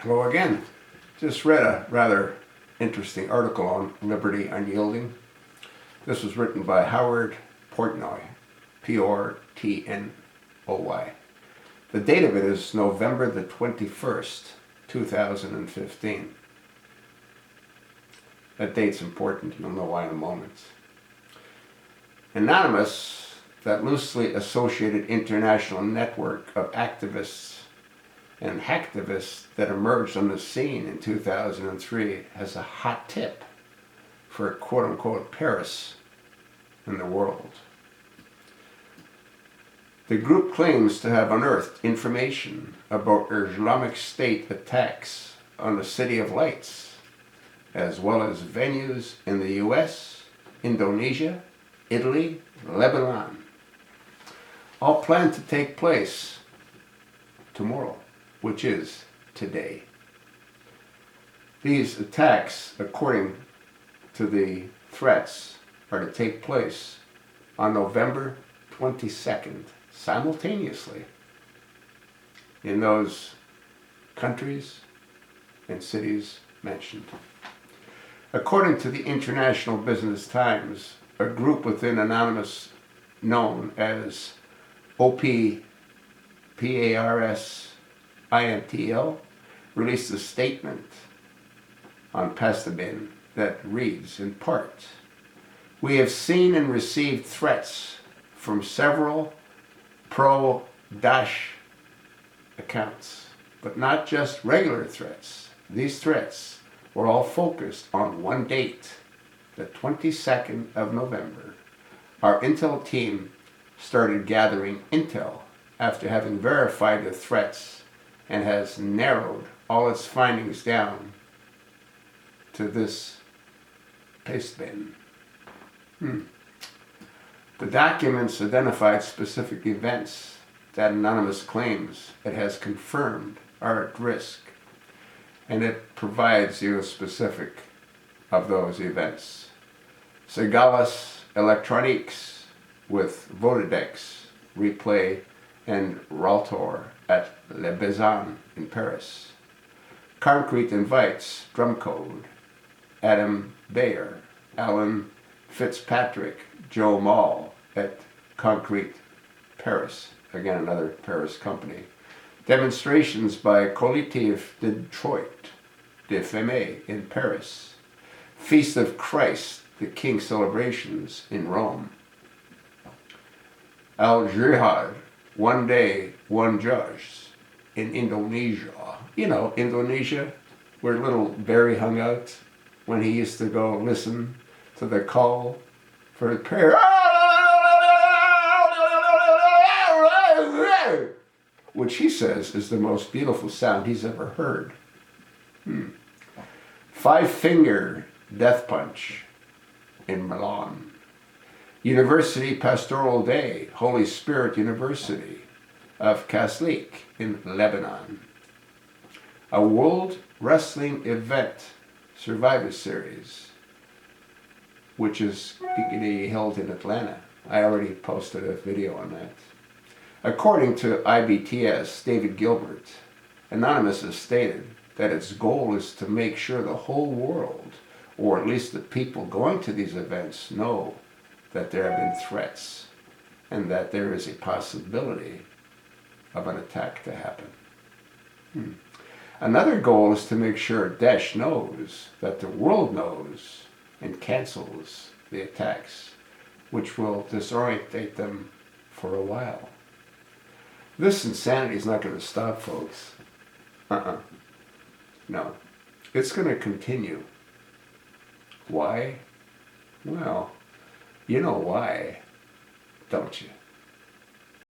Hello again. Just read a rather interesting article on liberty unyielding. This was written by Howard Portnoy, Portnoy. The date of it is November the 21st, 2015. That date's important. You'll know why in a moment. Anonymous, that loosely associated international network of activists and hacktivists that emerged on the scene in 2003, has a hot tip for quote-unquote Paris in the world. The group claims to have unearthed information about Islamic State attacks on the City of Lights, as well as venues in the US, Indonesia, Italy, Lebanon, all planned to take place tomorrow, which is today. These attacks, according to the threats, are to take place on November 22nd, simultaneously, in those countries and cities mentioned. According to the International Business Times, a group within Anonymous known as OPPARS-INTL released a statement on Pastebin that reads, in part, "We have seen and received threats from several pro-Daesh accounts, but not just regular threats. These threats were all focused on one date, the 22nd of November. Our intel team started gathering intel after having verified the threats and has narrowed all its findings down to this pastebin." The documents identified specific events that Anonymous claims it has confirmed are at risk, and it provides you a specific of those events. Segalas Electroniques with Vodadex Replay and Raltor at Le Bazin in Paris. Concrete Invites Drumcode, Adam Bayer, Alan Fitzpatrick, Joe Mall at Concrete Paris, again another Paris company. Demonstrations by Collectif de Detroit, de Femme in Paris. Feast of Christ, the King celebrations in Rome. Al Jihad, One Day, One Judge in Indonesia. You know, Indonesia, where little Barry hung out when he used to go listen to the call for prayer, which he says is the most beautiful sound he's ever heard. Five-finger death punch in Milan. University Pastoral Day, Holy Spirit University of Kaslik in Lebanon. A World Wrestling Event Survivor Series, which is being held in Atlanta. I already posted a video on that. According to IBTS, David Gilbert, Anonymous has stated that its goal is to make sure the whole world, or at least the people going to these events, know that there have been threats and that there is a possibility of an attack to happen. Another goal is to make sure Daesh knows that the world knows and cancels the attacks, which will disorientate them for a while. This insanity is not going to stop, folks. No. It's going to continue. Why? Well, you know why, don't you?